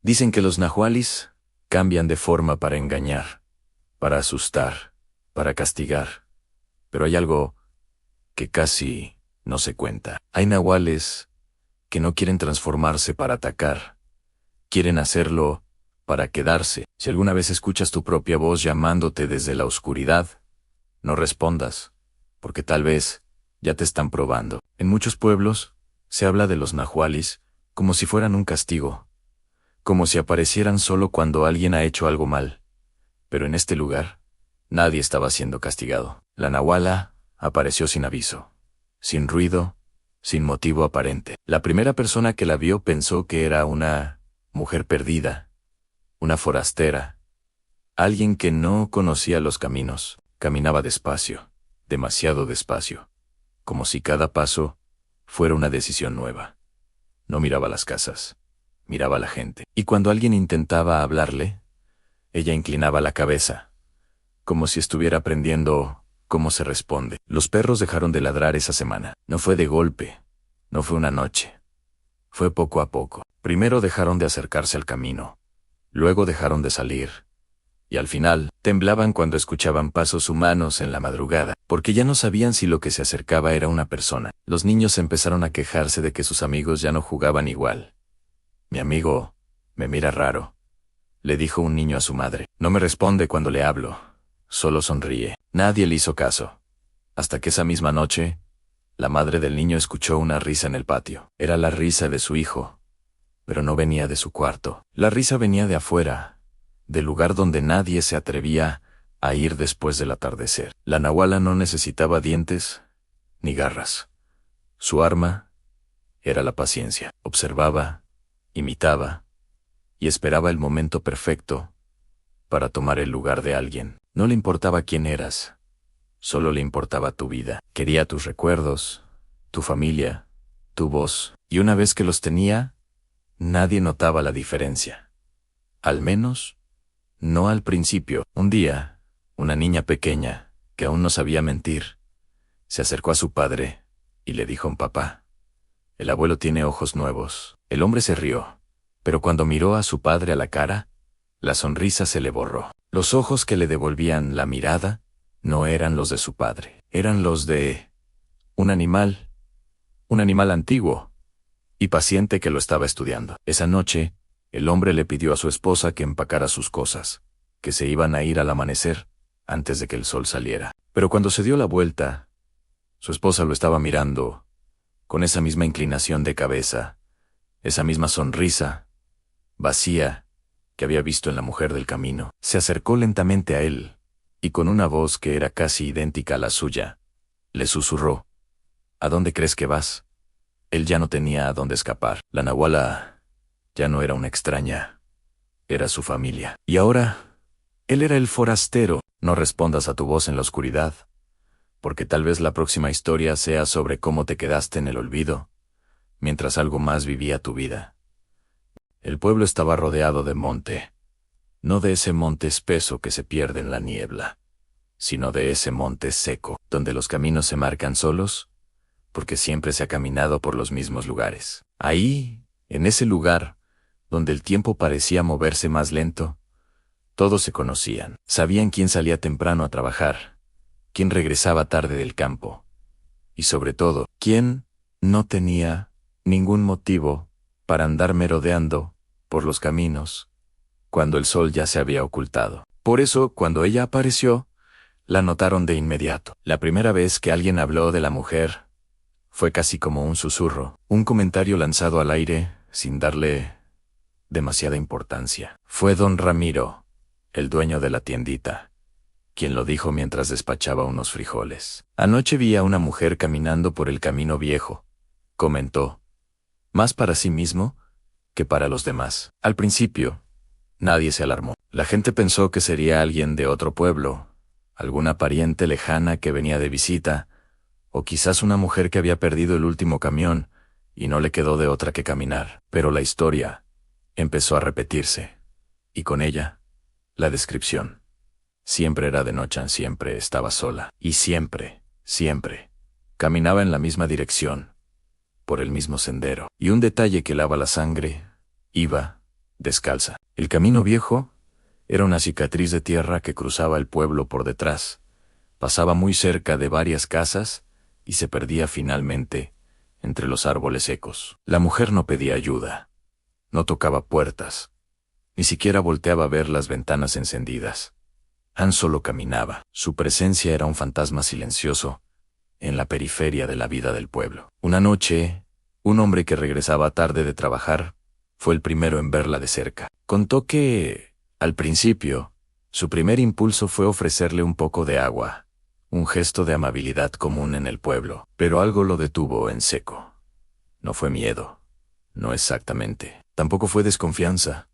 Dicen que los nahualis cambian de forma para engañar, para asustar, para castigar. Pero hay algo que casi no se cuenta. Hay nahuales que no quieren transformarse para atacar. Quieren hacerlo para quedarse. Si alguna vez escuchas tu propia voz llamándote desde la oscuridad, no respondas, porque tal vez ya te están probando. En muchos pueblos se habla de los nahualis como si fueran un castigo, como si aparecieran solo cuando alguien ha hecho algo mal. Pero en este lugar, nadie estaba siendo castigado. La nahuala apareció sin aviso, sin ruido, sin motivo aparente. La primera persona que la vio pensó que era una mujer perdida, una forastera, alguien que no conocía los caminos. Caminaba despacio, demasiado despacio, como si cada paso fuera una decisión nueva. No miraba las casas, miraba a la gente. Y cuando alguien intentaba hablarle, ella inclinaba la cabeza, como si estuviera aprendiendo cómo se responde. Los perros dejaron de ladrar esa semana. No fue de golpe, no fue una noche. Fue poco a poco. Primero dejaron de acercarse al camino, luego dejaron de salir. Y al final, temblaban cuando escuchaban pasos humanos en la madrugada, porque ya no sabían si lo que se acercaba era una persona. Los niños empezaron a quejarse de que sus amigos ya no jugaban igual. Mi amigo me mira raro, le dijo un niño a su madre. No me responde cuando le hablo, solo sonríe. Nadie le hizo caso. Hasta que esa misma noche, la madre del niño escuchó una risa en el patio. Era la risa de su hijo, pero no venía de su cuarto. La risa venía de afuera, del lugar donde nadie se atrevía a ir después del atardecer. La nahuala no necesitaba dientes ni garras. Su arma era la paciencia. Observaba, imitaba y esperaba el momento perfecto para tomar el lugar de alguien. No le importaba quién eras, solo le importaba tu vida. Quería tus recuerdos, tu familia, tu voz. Y una vez que los tenía, nadie notaba la diferencia. Al menos no al principio. Un día, una niña pequeña, que aún no sabía mentir, se acercó a su padre y le dijo: papá, el abuelo tiene ojos nuevos. El hombre se rió, pero cuando miró a su padre a la cara, la sonrisa se le borró. Los ojos que le devolvían la mirada no eran los de su padre, eran los de un animal antiguo y paciente que lo estaba estudiando. Esa noche, el hombre le pidió a su esposa que empacara sus cosas, que se iban a ir al amanecer, antes de que el sol saliera. Pero cuando se dio la vuelta, su esposa lo estaba mirando, con esa misma inclinación de cabeza, esa misma sonrisa vacía que había visto en la mujer del camino. Se acercó lentamente a él, y con una voz que era casi idéntica a la suya, le susurró: ¿A dónde crees que vas? Él ya no tenía a dónde escapar. La nahuala ya no era una extraña, era su familia. Y ahora, él era el forastero. No respondas a tu voz en la oscuridad, porque tal vez la próxima historia sea sobre cómo te quedaste en el olvido, mientras algo más vivía tu vida. El pueblo estaba rodeado de monte, no de ese monte espeso que se pierde en la niebla, sino de ese monte seco, donde los caminos se marcan solos, porque siempre se ha caminado por los mismos lugares. Ahí, en ese lugar, donde el tiempo parecía moverse más lento, todos se conocían. Sabían quién salía temprano a trabajar, quién regresaba tarde del campo, y sobre todo, quién no tenía ningún motivo para andar merodeando por los caminos cuando el sol ya se había ocultado. Por eso, cuando ella apareció, la notaron de inmediato. La primera vez que alguien habló de la mujer fue casi como un susurro, un comentario lanzado al aire sin darle demasiada importancia. Fue don Ramiro, el dueño de la tiendita, quien lo dijo mientras despachaba unos frijoles. Anoche vi a una mujer caminando por el camino viejo, comentó, más para sí mismo que para los demás. Al principio, nadie se alarmó. La gente pensó que sería alguien de otro pueblo, alguna pariente lejana que venía de visita, o quizás una mujer que había perdido el último camión y no le quedó de otra que caminar. Pero la historia empezó a repetirse, y con ella, la descripción. Siempre era de noche, siempre estaba sola, y siempre, caminaba en la misma dirección, por el mismo sendero. Y un detalle que lava la sangre, iba descalza. El camino viejo era una cicatriz de tierra que cruzaba el pueblo por detrás, pasaba muy cerca de varias casas y se perdía finalmente entre los árboles secos. La mujer no pedía ayuda, no tocaba puertas, ni siquiera volteaba a ver las ventanas encendidas. Ann solo caminaba. Su presencia era un fantasma silencioso en la periferia de la vida del pueblo. Una noche, un hombre que regresaba tarde de trabajar fue el primero en verla de cerca. Contó que, al principio, su primer impulso fue ofrecerle un poco de agua, un gesto de amabilidad común en el pueblo, pero algo lo detuvo en seco. No fue miedo, no exactamente. Tampoco fue desconfianza.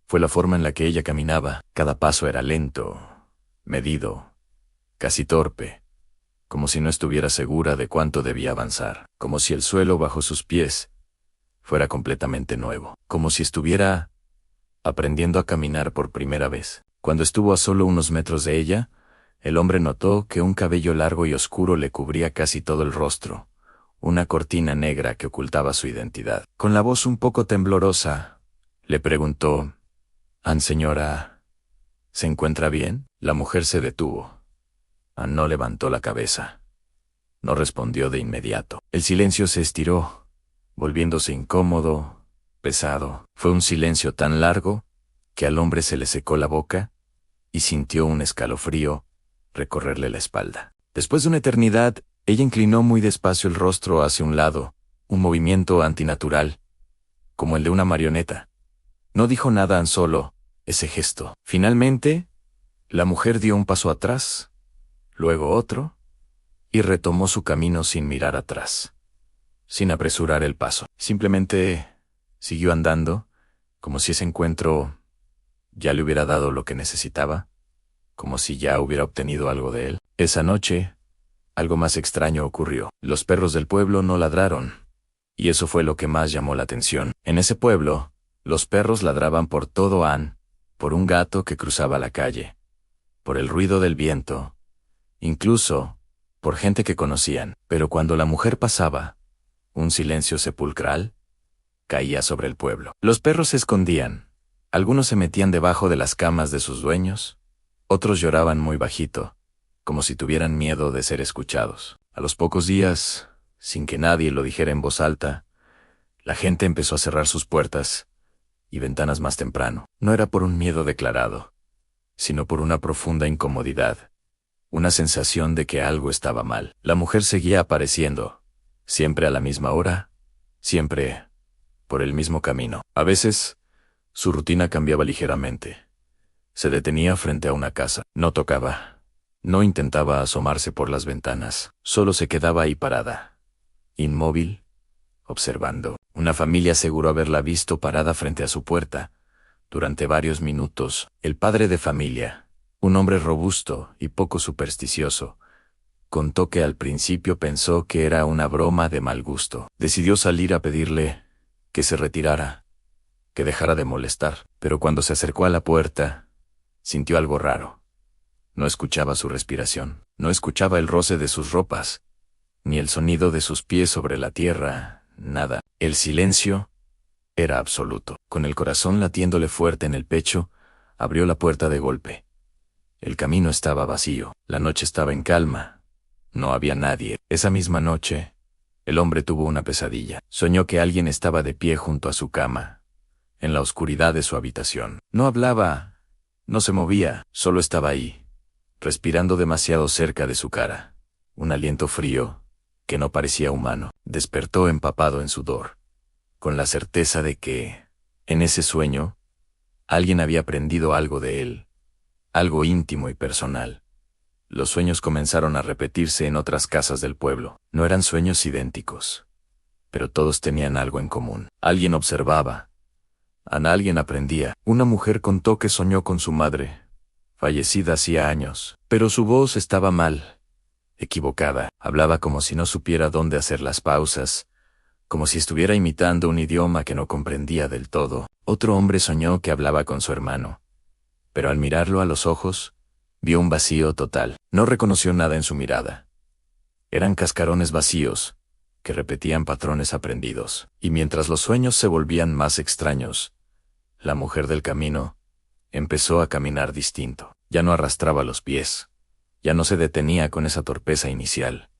Fue la forma en la que ella caminaba. Cada paso era lento, medido, casi torpe, como si no estuviera segura de cuánto debía avanzar, como si el suelo bajo sus pies fuera completamente nuevo, como si estuviera aprendiendo a caminar por primera vez. Cuando estuvo a solo unos metros de ella, el hombre notó que un cabello largo y oscuro le cubría casi todo el rostro, una cortina negra que ocultaba su identidad. Con la voz un poco temblorosa, le preguntó: «Ann, señora, ¿se encuentra bien?». La mujer se detuvo. Ann no levantó la cabeza. No respondió de inmediato. El silencio se estiró, volviéndose incómodo, pesado. Fue un silencio tan largo que al hombre se le secó la boca y sintió un escalofrío recorrerle la espalda. Después de una eternidad, ella inclinó muy despacio el rostro hacia un lado, un movimiento antinatural, como el de una marioneta. No dijo nada, Ann, solo ese gesto. Finalmente, la mujer dio un paso atrás, luego otro, y retomó su camino sin mirar atrás, sin apresurar el paso. Simplemente siguió andando, como si ese encuentro ya le hubiera dado lo que necesitaba, como si ya hubiera obtenido algo de él. Esa noche, algo más extraño ocurrió. Los perros del pueblo no ladraron, y eso fue lo que más llamó la atención. En ese pueblo, los perros ladraban por todo Ann, por un gato que cruzaba la calle, por el ruido del viento, incluso por gente que conocían. Pero cuando la mujer pasaba, un silencio sepulcral caía sobre el pueblo. Los perros se escondían. Algunos se metían debajo de las camas de sus dueños, otros lloraban muy bajito, como si tuvieran miedo de ser escuchados. A los pocos días, sin que nadie lo dijera en voz alta, la gente empezó a cerrar sus puertas y ventanas más temprano. No era por un miedo declarado, sino por una profunda incomodidad, una sensación de que algo estaba mal. La mujer seguía apareciendo, siempre a la misma hora, siempre por el mismo camino. A veces, su rutina cambiaba ligeramente. Se detenía frente a una casa. No tocaba. No intentaba asomarse por las ventanas. Solo se quedaba ahí parada, inmóvil, observando. Una familia aseguró haberla visto parada frente a su puerta durante varios minutos. El padre de familia, un hombre robusto y poco supersticioso, contó que al principio pensó que era una broma de mal gusto. Decidió salir a pedirle que se retirara, que dejara de molestar. Pero cuando se acercó a la puerta, sintió algo raro. No escuchaba su respiración, no escuchaba el roce de sus ropas, ni el sonido de sus pies sobre la tierra, nada. El silencio era absoluto. Con el corazón latiéndole fuerte en el pecho, abrió la puerta de golpe. El camino estaba vacío, la noche estaba en calma. No había nadie. Esa misma noche, el hombre tuvo una pesadilla. Soñó que alguien estaba de pie junto a su cama, en la oscuridad de su habitación. No hablaba, no se movía, solo estaba ahí, respirando demasiado cerca de su cara. Un aliento frío, que no parecía humano. Despertó empapado en sudor, con la certeza de que, en ese sueño, alguien había aprendido algo de él, algo íntimo y personal. Los sueños comenzaron a repetirse en otras casas del pueblo. No eran sueños idénticos, pero todos tenían algo en común. Alguien observaba. Alguien aprendía. Una mujer contó que soñó con su madre, fallecida hacía años, pero su voz estaba mal, equivocada. Hablaba como si no supiera dónde hacer las pausas, como si estuviera imitando un idioma que no comprendía del todo. Otro hombre soñó que hablaba con su hermano, pero al mirarlo a los ojos, vio un vacío total. No reconoció nada en su mirada. Eran cascarones vacíos, que repetían patrones aprendidos. Y mientras los sueños se volvían más extraños, la mujer del camino, empezó a caminar distinto. Ya no arrastraba los pies. Ya no se detenía con esa torpeza inicial.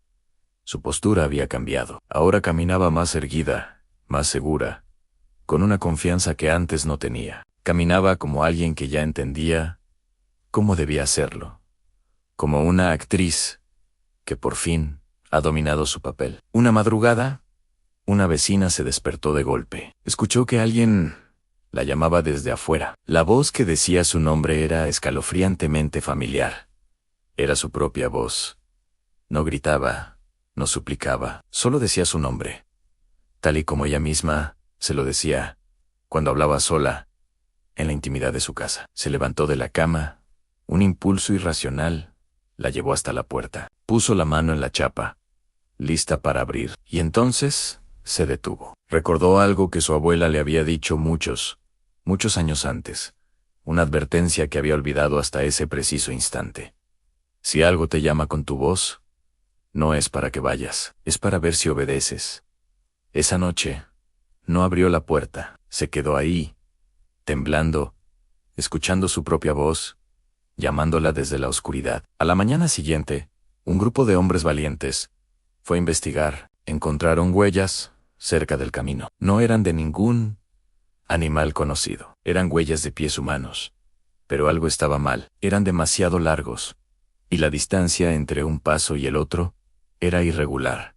Su postura había cambiado. Ahora caminaba más erguida, más segura, con una confianza que antes no tenía. Caminaba como alguien que ya entendía cómo debía hacerlo. Como una actriz que por fin ha dominado su papel. Una madrugada, una vecina se despertó de golpe. Escuchó que alguien la llamaba desde afuera. La voz que decía su nombre era escalofriantemente familiar. Era su propia voz. No gritaba, no suplicaba, solo decía su nombre, tal y como ella misma se lo decía cuando hablaba sola en la intimidad de su casa. Se levantó de la cama. Un impulso irracional la llevó hasta la puerta. Puso la mano en la chapa, lista para abrir, y entonces se detuvo. Recordó algo que su abuela le había dicho muchos años antes, una advertencia que había olvidado hasta ese preciso instante. Si algo te llama con tu voz, no es para que vayas, es para ver si obedeces. Esa noche, no abrió la puerta, se quedó ahí, temblando, escuchando su propia voz, llamándola desde la oscuridad. A la mañana siguiente, un grupo de hombres valientes fue a investigar. Encontraron huellas cerca del camino. No eran de ningún animal conocido. Eran huellas de pies humanos. Pero algo estaba mal. Eran demasiado largos. Y la distancia entre un paso y el otro era irregular.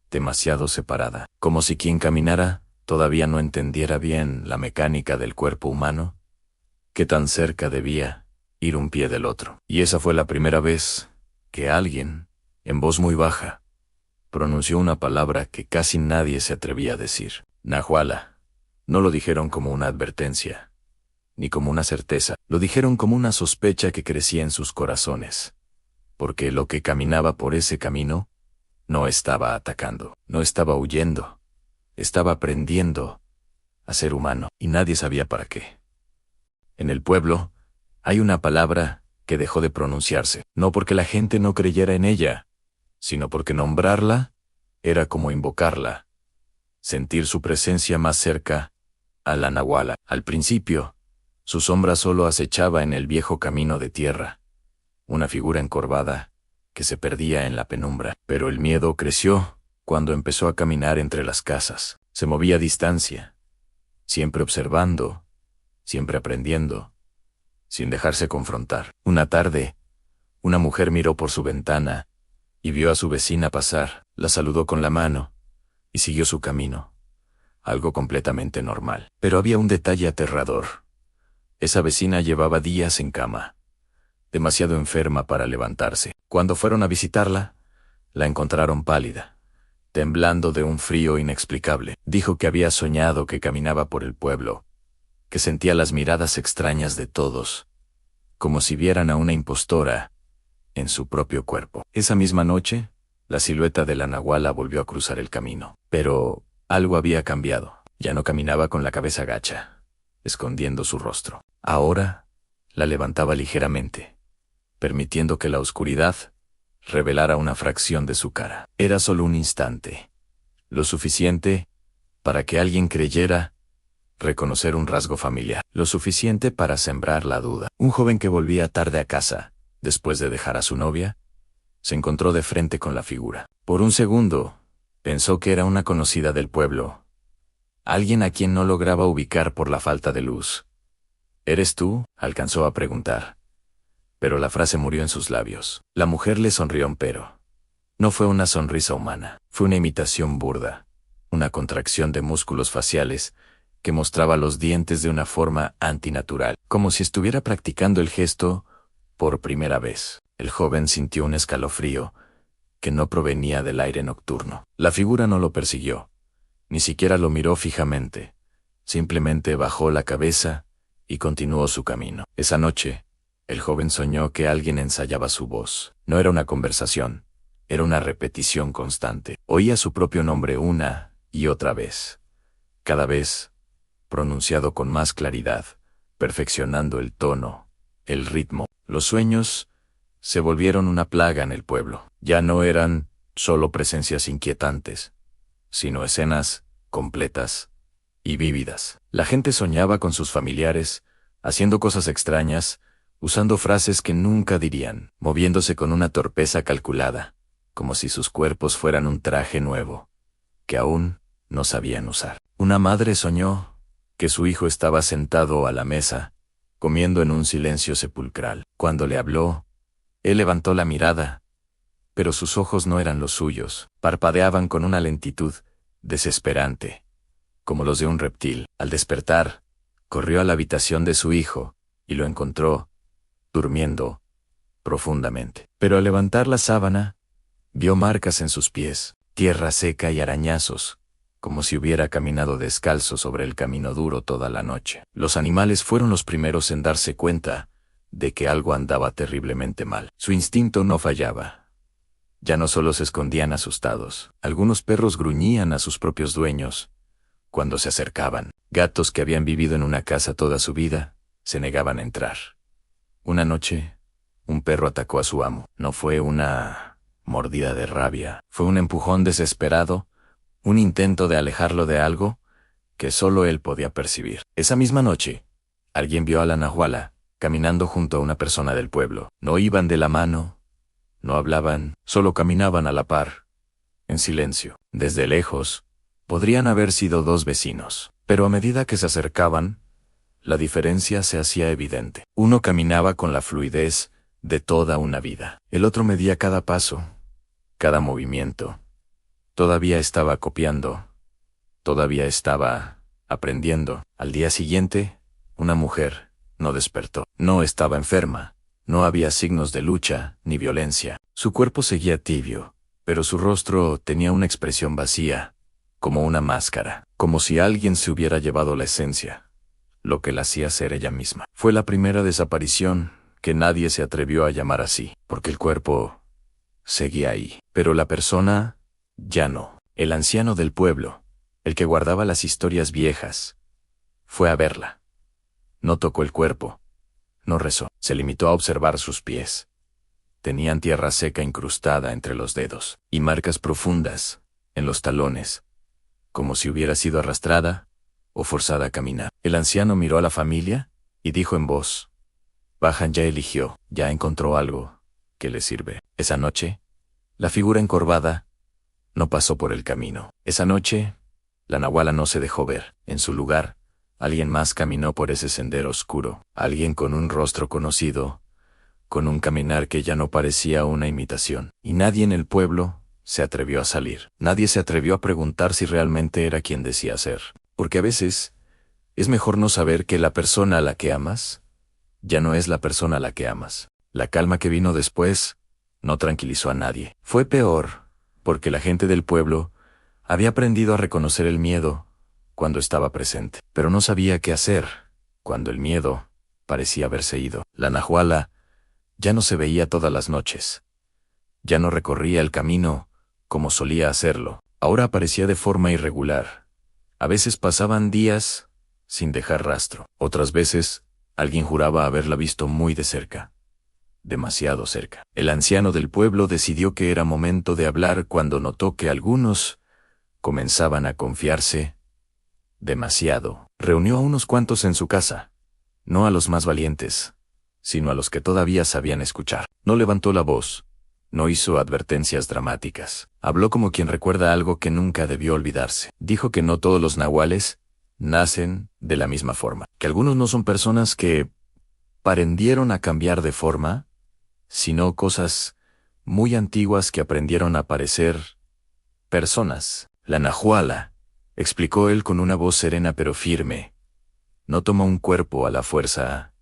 Demasiado separada. Como si quien caminara todavía no entendiera bien la mecánica del cuerpo humano. Qué tan cerca debía ir un pie del otro. Y esa fue la primera vez que alguien, en voz muy baja, pronunció una palabra que casi nadie se atrevía a decir. Nahuala. No lo dijeron como una advertencia, ni como una certeza. Lo dijeron como una sospecha que crecía en sus corazones. Porque lo que caminaba por ese camino no estaba atacando, no estaba huyendo. Estaba aprendiendo a ser humano, y nadie sabía para qué. En el pueblo, hay una palabra que dejó de pronunciarse, no porque la gente no creyera en ella, sino porque nombrarla era como invocarla, sentir su presencia más cerca a la nahuala. Al principio, su sombra solo acechaba en el viejo camino de tierra, una figura encorvada que se perdía en la penumbra. Pero el miedo creció cuando empezó a caminar entre las casas. Se movía a distancia, siempre observando, siempre aprendiendo, sin dejarse confrontar. Una tarde, una mujer miró por su ventana y vio a su vecina pasar. La saludó con la mano y siguió su camino. Algo completamente normal. Pero había un detalle aterrador. Esa vecina llevaba días en cama, demasiado enferma para levantarse. Cuando fueron a visitarla, la encontraron pálida, temblando de un frío inexplicable. Dijo que había soñado que caminaba por el pueblo, que sentía las miradas extrañas de todos, como si vieran a una impostora en su propio cuerpo. Esa misma noche, la silueta de la nahuala volvió a cruzar el camino. Pero algo había cambiado. Ya no caminaba con la cabeza gacha, escondiendo su rostro. Ahora la levantaba ligeramente, permitiendo que la oscuridad revelara una fracción de su cara. Era solo un instante, lo suficiente para que alguien creyera reconocer un rasgo familiar, lo suficiente para sembrar la duda. Un joven que volvía tarde a casa, después de dejar a su novia, se encontró de frente con la figura. Por un segundo, pensó que era una conocida del pueblo, alguien a quien no lograba ubicar por la falta de luz. ¿Eres tú?, alcanzó a preguntar. Pero la frase murió en sus labios. La mujer le sonrió, pero no fue una sonrisa humana, fue una imitación burda, una contracción de músculos faciales que mostraba los dientes de una forma antinatural, como si estuviera practicando el gesto por primera vez. El joven sintió un escalofrío que no provenía del aire nocturno. La figura no lo persiguió, ni siquiera lo miró fijamente, simplemente bajó la cabeza y continuó su camino. Esa noche, el joven soñó que alguien ensayaba su voz. No era una conversación, era una repetición constante. Oía su propio nombre una y otra vez, cada vez pronunciado con más claridad, perfeccionando el tono, el ritmo. Los sueños se volvieron una plaga en el pueblo. Ya no eran solo presencias inquietantes, sino escenas completas y vívidas. La gente soñaba con sus familiares, haciendo cosas extrañas, usando frases que nunca dirían, moviéndose con una torpeza calculada, como si sus cuerpos fueran un traje nuevo, que aún no sabían usar. Una madre soñó que su hijo estaba sentado a la mesa, comiendo en un silencio sepulcral. Cuando le habló, él levantó la mirada, pero sus ojos no eran los suyos, parpadeaban con una lentitud desesperante, como los de un reptil. Al despertar, corrió a la habitación de su hijo y lo encontró durmiendo profundamente. Pero al levantar la sábana, vio marcas en sus pies, tierra seca y arañazos, como si hubiera caminado descalzo sobre el camino duro toda la noche. Los animales fueron los primeros en darse cuenta de que algo andaba terriblemente mal. Su instinto no fallaba. Ya no solo se escondían asustados, algunos perros gruñían a sus propios dueños cuando se acercaban. Gatos que habían vivido en una casa toda su vida se negaban a entrar. Una noche, un perro atacó a su amo. No fue una mordida de rabia, fue un empujón desesperado, un intento de alejarlo de algo que solo él podía percibir. Esa misma noche, alguien vio a la nahuala caminando junto a una persona del pueblo. No iban de la mano, no hablaban, solo caminaban a la par, en silencio. Desde lejos, podrían haber sido dos vecinos, pero a medida que se acercaban, la diferencia se hacía evidente. Uno caminaba con la fluidez de toda una vida. El otro medía cada paso, cada movimiento. Todavía estaba copiando, todavía estaba aprendiendo. Al día siguiente, una mujer no despertó. No estaba enferma, no había signos de lucha ni violencia. Su cuerpo seguía tibio, pero su rostro tenía una expresión vacía, como una máscara, como si alguien se hubiera llevado la esencia, lo que la hacía ser ella misma. Fue la primera desaparición que nadie se atrevió a llamar así, porque el cuerpo seguía ahí, pero la persona ya no. El anciano del pueblo, el que guardaba las historias viejas, fue a verla. No tocó el cuerpo, no rezó, se limitó a observar sus pies. Tenían tierra seca incrustada entre los dedos, y marcas profundas en los talones, como si hubiera sido arrastrada o forzada a caminar. El anciano miró a la familia y dijo en voz baja: ya eligió, ya encontró algo que le sirve. Esa noche, la figura encorvada no pasó por el camino. Esa noche, la nahuala no se dejó ver. En su lugar, alguien más caminó por ese sendero oscuro. Alguien con un rostro conocido, con un caminar que ya no parecía una imitación. Y nadie en el pueblo se atrevió a salir. Nadie se atrevió a preguntar si realmente era quien decía ser. Porque a veces, es mejor no saber que la persona a la que amas ya no es la persona a la que amas. La calma que vino después no tranquilizó a nadie. Fue peor, porque la gente del pueblo había aprendido a reconocer el miedo cuando estaba presente, pero no sabía qué hacer cuando el miedo parecía haberse ido. La nahuala ya no se veía todas las noches. Ya no recorría el camino como solía hacerlo. Ahora aparecía de forma irregular. A veces pasaban días sin dejar rastro. Otras veces, alguien juraba haberla visto muy de cerca. Demasiado cerca. El anciano del pueblo decidió que era momento de hablar cuando notó que algunos comenzaban a confiarse demasiado. Reunió a unos cuantos en su casa, no a los más valientes, sino a los que todavía sabían escuchar. No levantó la voz, no hizo advertencias dramáticas. Habló como quien recuerda algo que nunca debió olvidarse. Dijo que no todos los nahuales nacen de la misma forma, que algunos no son personas que aprendieron a cambiar de forma, sino cosas muy antiguas que aprendieron a parecer personas. La nahuala, explicó él con una voz serena pero firme, no toma un cuerpo a la fuerza,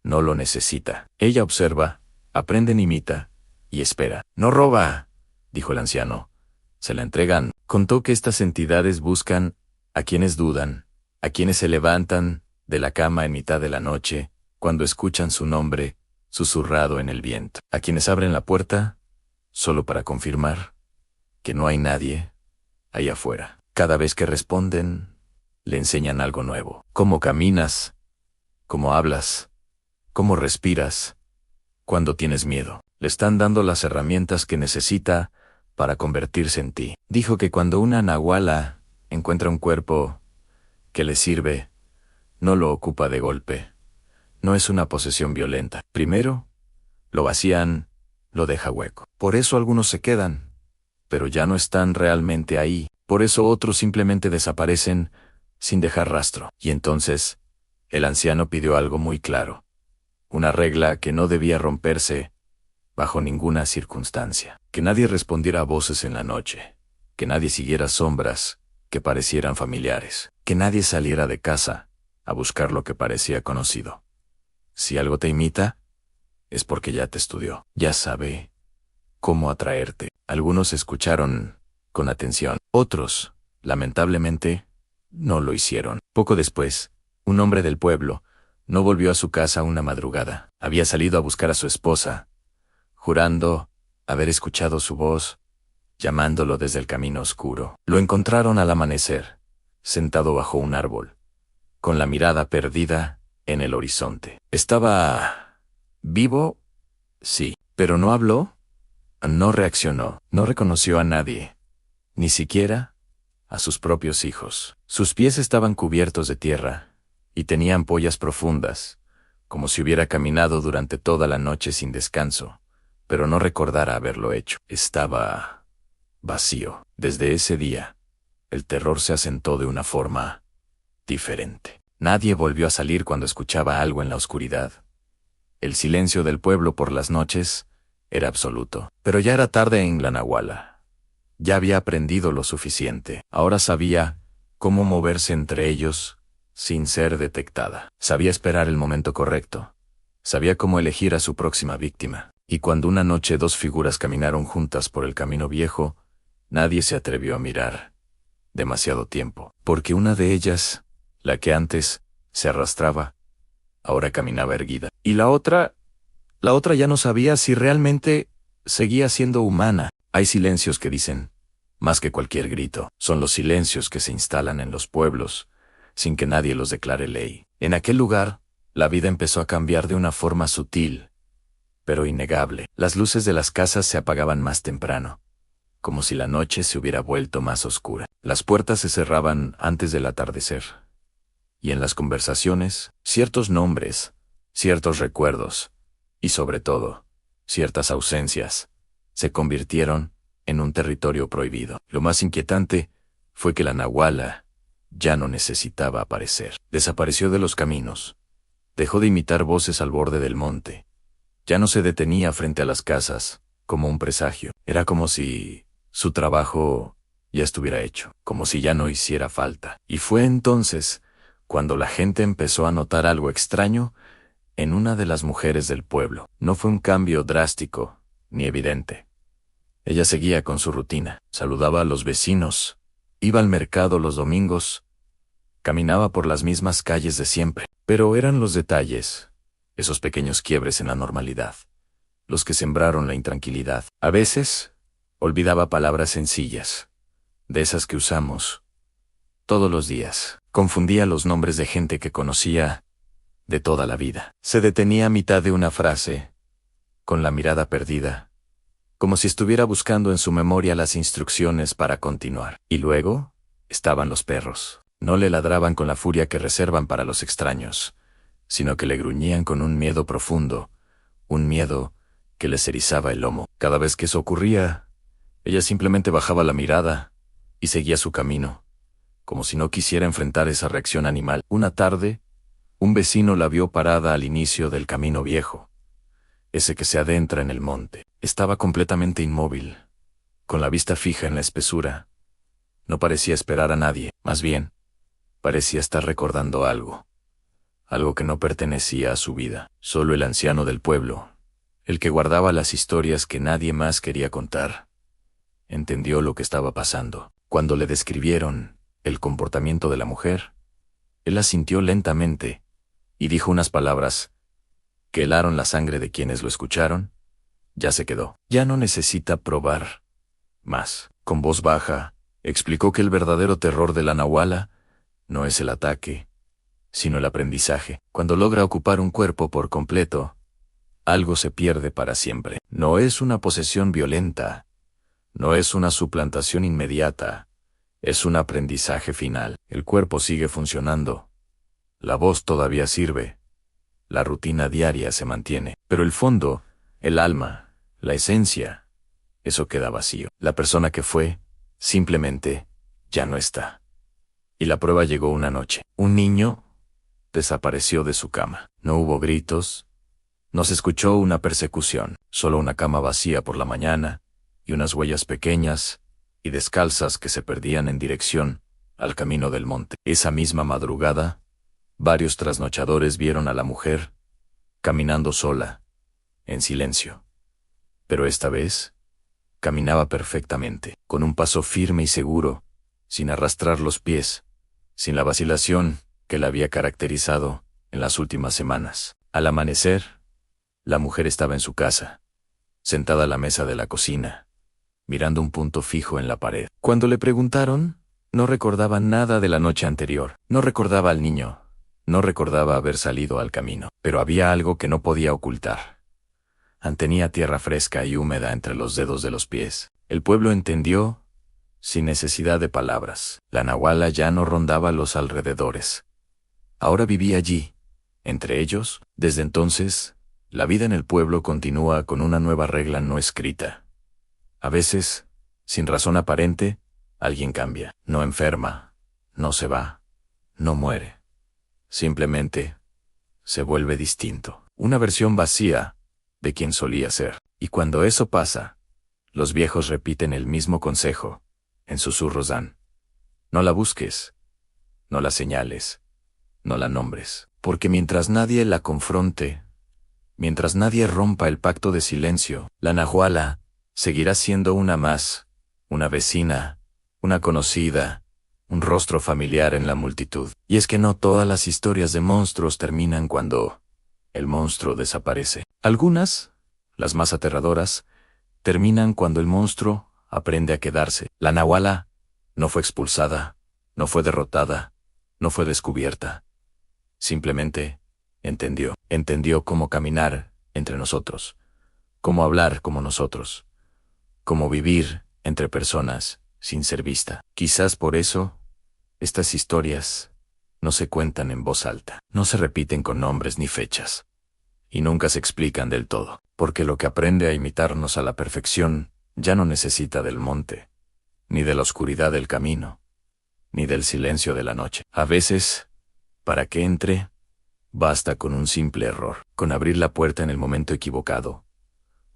no lo necesita. Ella observa, aprende, imita y espera. No roba, dijo el anciano. Se la entregan. Contó que estas entidades buscan a quienes dudan, a quienes se levantan de la cama en mitad de la noche, cuando escuchan su nombre susurrado en el viento, a quienes abren la puerta solo para confirmar que no hay nadie allá afuera. Cada vez que responden, le enseñan algo nuevo. Cómo caminas, cómo hablas, cómo respiras, cuando tienes miedo. Le están dando las herramientas que necesita para convertirse en ti. Dijo que cuando una nahuala encuentra un cuerpo ¿Qué le sirve? No lo ocupa de golpe. No es una posesión violenta. Primero, lo vacían, lo deja hueco. Por eso algunos se quedan, pero ya no están realmente ahí. Por eso otros simplemente desaparecen sin dejar rastro. Y entonces, el anciano pidió algo muy claro. Una regla que no debía romperse bajo ninguna circunstancia. Que nadie respondiera a voces en la noche. Que nadie siguiera sombras que parecieran familiares. Que nadie saliera de casa a buscar lo que parecía conocido. Si algo te imita, es porque ya te estudió. Ya sabe cómo atraerte. Algunos escucharon con atención. Otros, lamentablemente, no lo hicieron. Poco después, un hombre del pueblo no volvió a su casa una madrugada. Había salido a buscar a su esposa, jurando haber escuchado su voz, llamándolo desde el camino oscuro. Lo encontraron al amanecer, sentado bajo un árbol, con la mirada perdida en el horizonte. ¿Estaba vivo? Sí. ¿Pero no habló? No reaccionó. No reconoció a nadie, ni siquiera a sus propios hijos. Sus pies estaban cubiertos de tierra y tenía ampollas profundas, como si hubiera caminado durante toda la noche sin descanso, pero no recordara haberlo hecho. Estaba vacío. Desde ese día, el terror se asentó de una forma diferente. Nadie volvió a salir cuando escuchaba algo en la oscuridad. El silencio del pueblo por las noches era absoluto. Pero ya era tarde en la Nahuala. Ya había aprendido lo suficiente. Ahora sabía cómo moverse entre ellos sin ser detectada. Sabía esperar el momento correcto. Sabía cómo elegir a su próxima víctima. Y cuando una noche dos figuras caminaron juntas por el camino viejo, nadie se atrevió a mirar. Demasiado tiempo. Porque una de ellas, la que antes se arrastraba, ahora caminaba erguida. Y la otra ya no sabía si realmente seguía siendo humana. Hay silencios que dicen más que cualquier grito. Son los silencios que se instalan en los pueblos, sin que nadie los declare ley. En aquel lugar, la vida empezó a cambiar de una forma sutil, pero innegable. Las luces de las casas se apagaban más temprano, como si la noche se hubiera vuelto más oscura. Las puertas se cerraban antes del atardecer. Y en las conversaciones, ciertos nombres, ciertos recuerdos, y sobre todo, ciertas ausencias, se convirtieron en un territorio prohibido. Lo más inquietante fue que la Nahuala ya no necesitaba aparecer. Desapareció de los caminos. Dejó de imitar voces al borde del monte. Ya no se detenía frente a las casas, como un presagio. Era como si su trabajo ya estuviera hecho, como si ya no hiciera falta. Y fue entonces cuando la gente empezó a notar algo extraño en una de las mujeres del pueblo. No fue un cambio drástico, ni evidente. Ella seguía con su rutina. Saludaba a los vecinos, iba al mercado los domingos, caminaba por las mismas calles de siempre. Pero eran los detalles, esos pequeños quiebres en la normalidad, los que sembraron la intranquilidad. A veces, olvidaba palabras sencillas, de esas que usamos todos los días. Confundía los nombres de gente que conocía de toda la vida. Se detenía a mitad de una frase, con la mirada perdida, como si estuviera buscando en su memoria las instrucciones para continuar. Y luego, estaban los perros. No le ladraban con la furia que reservan para los extraños, sino que le gruñían con un miedo profundo, un miedo que les erizaba el lomo. Cada vez que eso ocurría, ella simplemente bajaba la mirada y seguía su camino, como si no quisiera enfrentar esa reacción animal. Una tarde, un vecino la vio parada al inicio del camino viejo, ese que se adentra en el monte. Estaba completamente inmóvil, con la vista fija en la espesura. No parecía esperar a nadie, más bien, parecía estar recordando algo que no pertenecía a su vida. Solo el anciano del pueblo, el que guardaba las historias que nadie más quería contar, entendió lo que estaba pasando. Cuando le describieron el comportamiento de la mujer, él asintió lentamente y dijo unas palabras que helaron la sangre de quienes lo escucharon. Ya se quedó. Ya no necesita probar más. Con voz baja, explicó que el verdadero terror de la Nahuala no es el ataque, sino el aprendizaje. Cuando logra ocupar un cuerpo por completo, algo se pierde para siempre. No es una posesión violenta, no es una suplantación inmediata, Es un aprendizaje final. El cuerpo sigue funcionando. La voz todavía sirve. La rutina diaria se mantiene. Pero el fondo, el alma, la esencia, eso queda vacío. La persona que fue, simplemente, ya no está. Y la prueba llegó una noche. Un niño desapareció de su cama. No hubo gritos. No se escuchó una persecución. Solo una cama vacía por la mañana y unas huellas pequeñas y descalzas que se perdían en dirección al camino del monte. Esa misma madrugada, varios trasnochadores vieron a la mujer caminando sola, en silencio. Pero esta vez, caminaba perfectamente, con un paso firme y seguro, sin arrastrar los pies, sin la vacilación que la había caracterizado en las últimas semanas. Al amanecer, la mujer estaba en su casa, sentada a la mesa de la cocina, mirando un punto fijo en la pared. Cuando le preguntaron, no recordaba nada de la noche anterior, no recordaba al niño, no recordaba haber salido al camino, pero había algo que no podía ocultar. Tenía tierra fresca y húmeda entre los dedos de los pies. El pueblo entendió, sin necesidad de palabras. La nahuala ya no rondaba los alrededores. Ahora vivía allí, entre ellos. Desde entonces, la vida en el pueblo continúa con una nueva regla no escrita. A veces, sin razón aparente, alguien cambia. No enferma, no se va, no muere. Simplemente, se vuelve distinto. Una versión vacía de quien solía ser. Y cuando eso pasa, los viejos repiten el mismo consejo. En susurros dan: no la busques, no la señales, no la nombres. Porque mientras nadie la confronte, mientras nadie rompa el pacto de silencio, la nahuala seguirá siendo una más, una vecina, una conocida, un rostro familiar en la multitud. Y es que no todas las historias de monstruos terminan cuando el monstruo desaparece. Algunas, las más aterradoras, terminan cuando el monstruo aprende a quedarse. La nahuala no fue expulsada, no fue derrotada, no fue descubierta. Simplemente entendió. Entendió cómo caminar entre nosotros, cómo hablar como nosotros, cómo vivir entre personas sin ser vista. Quizás por eso, estas historias no se cuentan en voz alta, no se repiten con nombres ni fechas, y nunca se explican del todo, porque lo que aprende a imitarnos a la perfección ya no necesita del monte, ni de la oscuridad del camino, ni del silencio de la noche. A veces, para que entre, basta con un simple error, con abrir la puerta en el momento equivocado,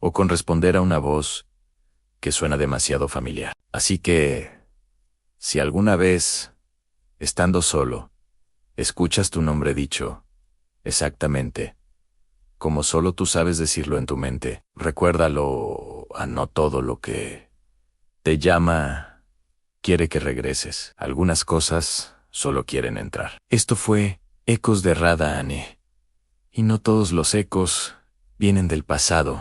o con responder a una voz que suena demasiado familiar. Así que, si alguna vez, estando solo, escuchas tu nombre dicho, exactamente, como solo tú sabes decirlo en tu mente, recuérdalo, a no todo lo que te llama quiere que regreses. Algunas cosas solo quieren entrar. Esto fue Ecos de Rada Ane. Y no todos los ecos vienen del pasado.